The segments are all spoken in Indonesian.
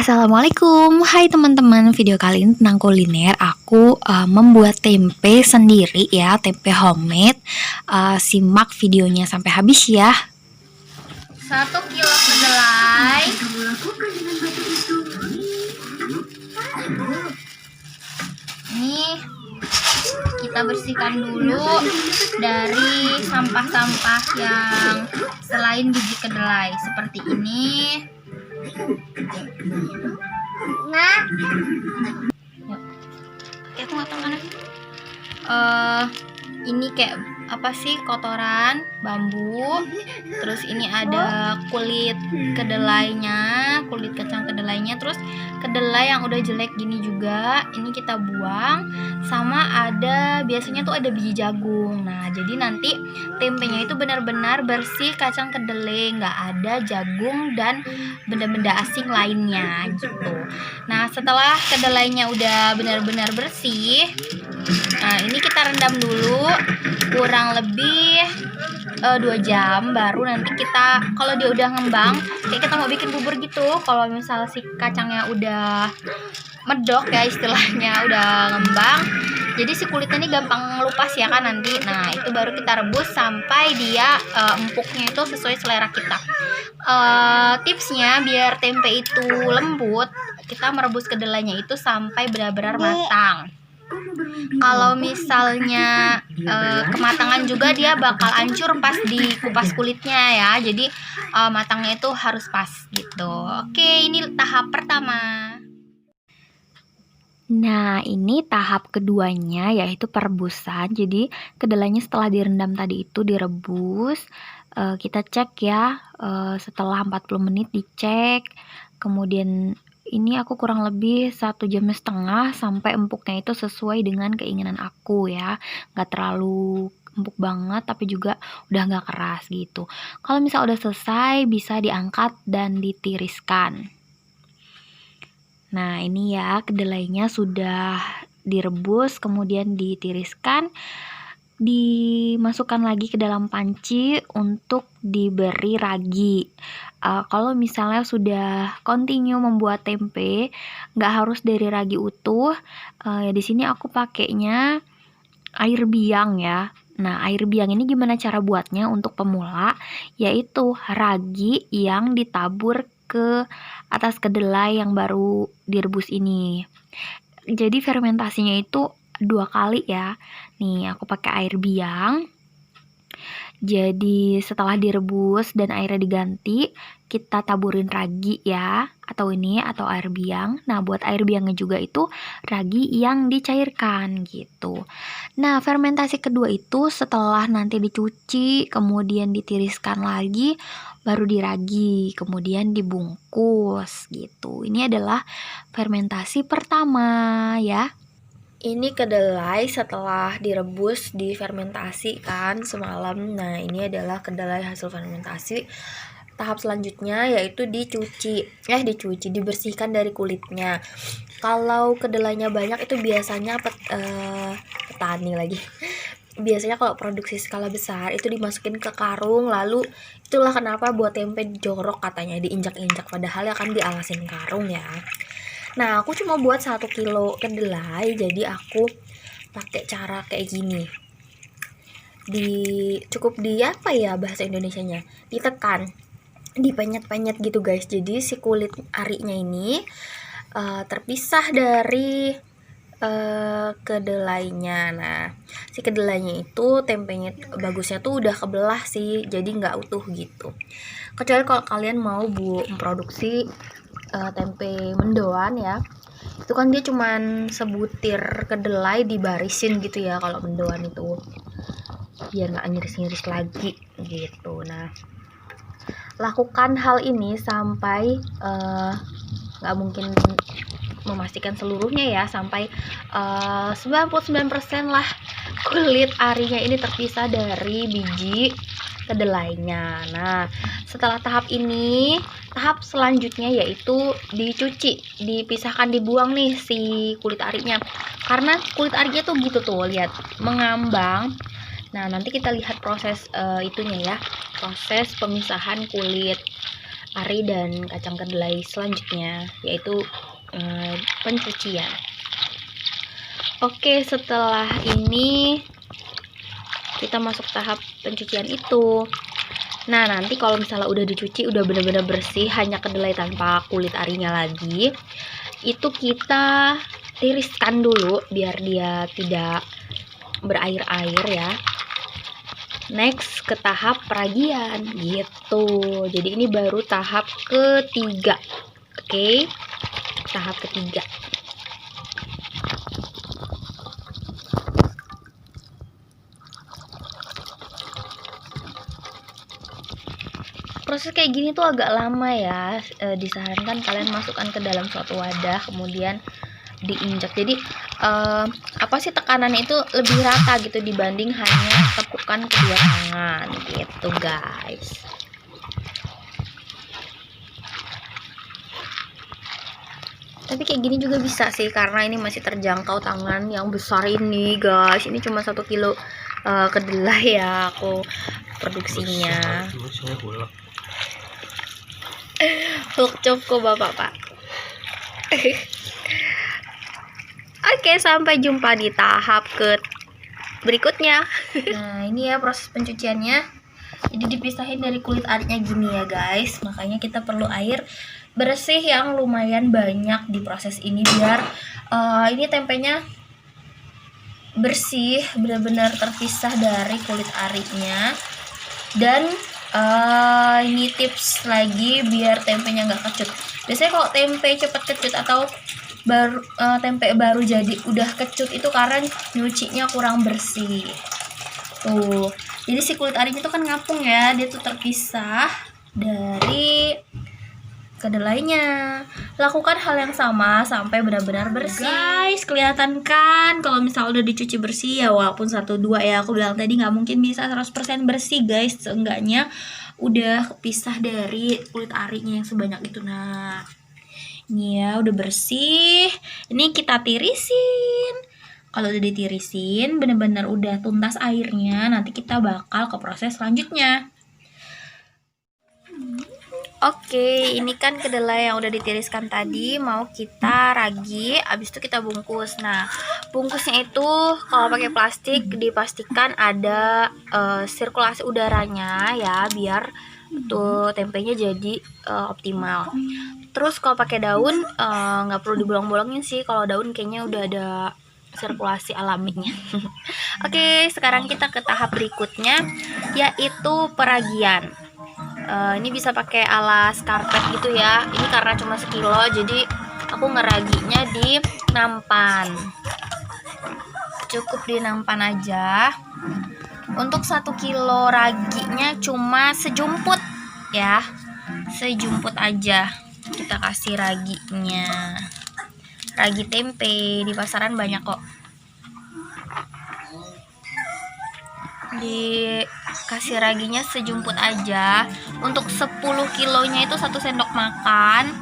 Assalamualaikum, hai teman-teman. Video kali ini tentang kuliner. Aku membuat tempe sendiri ya, tempe homemade. Simak videonya sampai habis ya. 1 kilo kedelai. Ini kita bersihkan dulu dari sampah-sampah yang selain biji kedelai seperti ini. Nah, aku nggak tahu mana. Ini kayak apa sih, kotoran bambu. Terus ini ada kulit kedelainya, kulit kacang kedelainya. Terus kedelai yang udah jelek gini juga, ini kita buang. Sama ada, biasanya tuh ada biji jagung. Nah, jadi nanti tempenya itu benar-benar bersih kacang kedelai, nggak ada jagung dan benda-benda asing lainnya gitu. Nah, setelah kedelainya udah benar-benar bersih, nah ini kita rendam dulu kurang lebih 2 jam. Baru nanti kita, kalau dia udah ngembang kayak kita mau bikin bubur gitu, kalau misal si kacangnya udah medok ya istilahnya, udah ngembang, jadi si kulitnya ini gampang ngelupas ya kan nanti. Nah, itu baru kita rebus sampai dia empuknya itu sesuai selera kita. Tipsnya biar tempe itu lembut, kita merebus kedelainya itu sampai benar-benar matang. Kalau misalnya kematangan juga, dia bakal hancur pas dikupas kulitnya ya. Jadi matangnya itu harus pas gitu. Oke, ini tahap pertama. Nah, ini tahap keduanya yaitu perebusan. Jadi kedelainya setelah direndam tadi itu direbus. Kita cek ya, setelah 40 menit dicek. Kemudian ini aku kurang lebih 1,5 jam sampai empuknya itu sesuai dengan keinginan aku ya. Nggak terlalu empuk banget tapi juga udah nggak keras gitu. Kalau misal udah selesai, bisa diangkat dan ditiriskan. Nah, ini ya kedelainya sudah direbus, kemudian ditiriskan, dimasukkan lagi ke dalam panci untuk diberi ragi. Kalau misalnya sudah continue membuat tempe, nggak harus dari ragi utuh. Ya di sini aku pakainya air biang ya. Nah, air biang ini gimana cara buatnya untuk pemula? Yaitu ragi yang ditabur ke atas kedelai yang baru direbus ini. Jadi fermentasinya itu 2 kali ya. Nih, aku pakai air biang. Jadi setelah direbus dan airnya diganti, kita taburin ragi ya, atau air biang. Nah, buat air biangnya juga itu ragi yang dicairkan gitu. Nah, fermentasi kedua itu setelah nanti dicuci, kemudian ditiriskan lagi, baru diragi, kemudian dibungkus gitu. Ini adalah fermentasi pertama ya. Ini kedelai setelah direbus, difermentasi kan semalam. Nah, ini adalah kedelai hasil fermentasi. Tahap selanjutnya yaitu dibersihkan dari kulitnya. Kalau kedelainya banyak itu biasanya petani lagi. Biasanya kalau produksi skala besar itu dimasukin ke karung, lalu itulah kenapa buat tempe jorok katanya, diinjak-injak, padahal ya kan dialasin karung ya. Nah, aku cuma buat 1 kilo kedelai, jadi aku pakai cara kayak gini. Cukup apa ya bahasa Indonesianya? Ditekan, dipenyet-penyet gitu guys. Jadi si kulit arinya ini terpisah dari kedelainya. Nah, si kedelainya itu tempenya bagusnya tuh udah kebelah sih, jadi nggak utuh gitu. Kecuali kalau kalian mau memproduksi tempe mendoan ya, itu kan dia cuman sebutir kedelai dibarisin gitu ya kalau mendoan itu, biar nggak ngiris-ngiris lagi gitu. Nah, lakukan hal ini sampai nggak mungkin memastikan seluruhnya ya, sampai 99% lah kulit arinya ini terpisah dari biji kedelainya. Nah, setelah tahap ini, tahap selanjutnya yaitu dicuci, dipisahkan, dibuang nih si kulit arinya. Karena kulit arinya tuh gitu tuh, lihat, mengambang. Nah, nanti kita lihat proses itunya ya, proses pemisahan kulit ari dan kacang kedelai selanjutnya, yaitu pencucian. Oke, setelah ini kita masuk tahap pencucian itu. Nah, nanti kalau misalnya udah dicuci, udah bener-bener bersih, hanya kedelai tanpa kulit arinya lagi, itu kita tiriskan dulu biar dia tidak berair-air ya. Next ke tahap peragian gitu. Jadi ini baru tahap ketiga. Oke, tahap ketiga. Proses kayak gini tuh agak lama ya. Disarankan kalian masukkan ke dalam suatu wadah, kemudian diinjak. Jadi apa sih, tekanannya itu lebih rata gitu dibanding hanya tepukan kedua tangan gitu guys. Tapi kayak gini juga bisa sih, karena ini masih terjangkau tangan yang besar ini guys. Ini cuma 1 kilo kedelai ya aku produksinya. Cukup bapak pak. Oke, sampai jumpa di tahap berikutnya. Nah, ini ya proses pencuciannya. Jadi dipisahin dari kulit arinya gini ya guys. Makanya kita perlu air bersih yang lumayan banyak di proses ini biar ini tempenya bersih, benar-benar terpisah dari kulit arinya. Dan ini tips lagi biar tempenya nggak kecut. Biasanya kalau tempe cepat kecut atau tempe baru jadi udah kecut itu karena nyucinya kurang bersih. Tuh, jadi si kulit arinya tuh kan ngapung ya, dia tuh terpisah dari kedelainya. Lakukan hal yang sama sampai benar-benar bersih. Guys, kelihatan kan kalau misal udah dicuci bersih ya, walaupun 1-2 ya, aku bilang tadi nggak mungkin bisa 100% bersih guys. Seenggaknya udah kepisah dari kulit arinya yang sebanyak itu. Nah, ini ya udah bersih. Ini kita tirisin. Kalau udah ditirisin, bener-bener udah tuntas airnya, nanti kita bakal ke proses selanjutnya. Oke, ini kan kedelai yang udah ditiriskan tadi, mau kita ragi, abis itu kita bungkus. Nah, bungkusnya itu kalau pakai plastik dipastikan ada sirkulasi udaranya ya, biar tuh tempenya jadi optimal. Terus kalau pakai daun nggak perlu dibolong-bolongin sih, kalau daun kayaknya udah ada sirkulasi alaminya. Oke, sekarang kita ke tahap berikutnya, yaitu peragian. Ini bisa pakai alas karpet gitu ya. Ini karena cuma 1 kilo, jadi aku ngeraginya di nampan. Cukup di nampan aja. Untuk 1 kilo raginya cuma sejumput ya, sejumput aja kita kasih raginya. Ragi tempe di pasaran banyak kok. Dikasih raginya sejumput aja. Untuk 10 kilonya itu 1 sendok makan.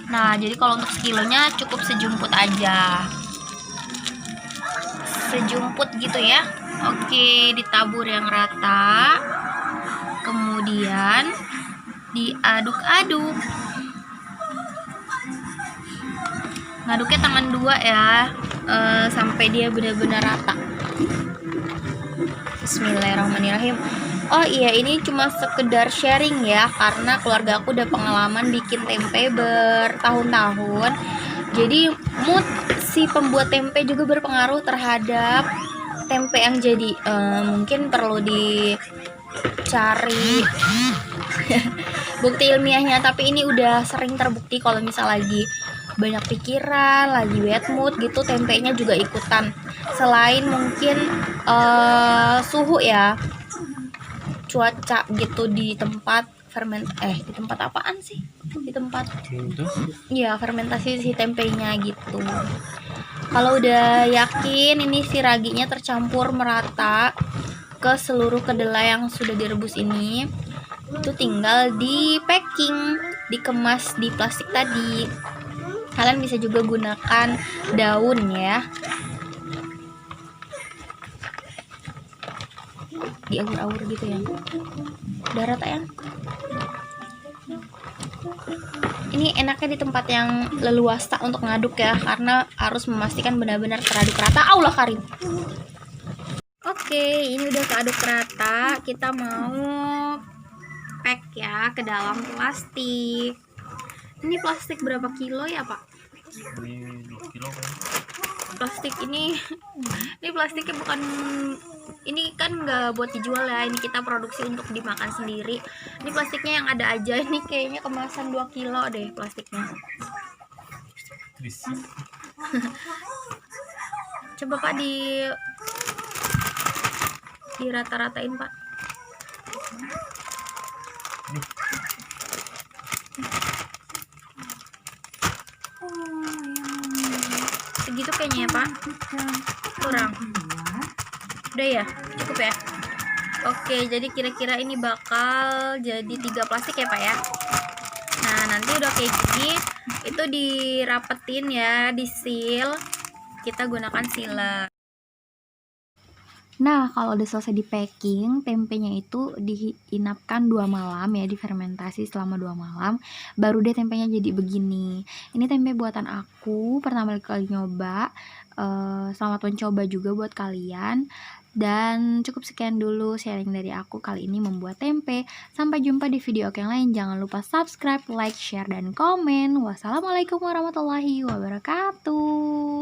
Nah, jadi kalau untuk sekilonya cukup sejumput aja, sejumput gitu ya. Oke, ditabur yang rata, kemudian diaduk-aduk. Ngaduknya tangan 2 ya, sampai dia benar-benar rata. Bismillahirrahmanirrahim. Oh iya, ini cuma sekedar sharing ya, karena keluarga aku udah pengalaman bikin tempe bertahun-tahun. Jadi mood si pembuat tempe juga berpengaruh terhadap tempe yang jadi. Mungkin perlu dicari bukti ilmiahnya, tapi ini udah sering terbukti kalau misal lagi banyak pikiran, lagi bad mood gitu, tempenya juga ikutan. Selain mungkin suhu ya, cuaca gitu di tempat di tempat apaan sih? Di tempat ya fermentasi si tempenya gitu. Kalau udah yakin ini si raginya tercampur merata ke seluruh kedelai yang sudah direbus ini, itu tinggal di packing, dikemas di plastik tadi. Kalian bisa juga gunakan daun ya, diaur-aur gitu ya. Udah rata ya. Ini enaknya di tempat yang leluasa untuk ngaduk ya, karena harus memastikan benar-benar teraduk rata. Allah Karim. Oke, ini udah keaduk rata. Kita mau pack ya ke dalam plastik. Ini plastik berapa kilo ya, Pak? Ini 2 kilo kan. Plastik ini plastiknya bukan, ini kan nggak buat dijual ya, ini kita produksi untuk dimakan sendiri. Ini plastiknya yang ada aja, ini kayaknya kemasan 2 kilo deh plastiknya. Coba Pak di rata-ratain Pak. Segitu kayaknya ya Pak, kurang, udah ya, cukup ya. Oke, jadi kira-kira ini bakal jadi 3 plastik ya Pak ya. Nah nanti udah kayak gini, itu dirapetin ya, di seal, kita gunakan sealer. Nah, kalau udah selesai di packing, tempenya itu diinapkan 2 malam ya, difermentasi selama 2 malam, baru deh tempenya jadi begini. Ini tempe buatan aku, pertama kali nyoba. Selamat mencoba juga buat kalian. Dan cukup sekian dulu sharing dari aku kali ini membuat tempe. Sampai jumpa di video yang lain. Jangan lupa subscribe, like, share, dan komen. Wassalamualaikum warahmatullahi wabarakatuh.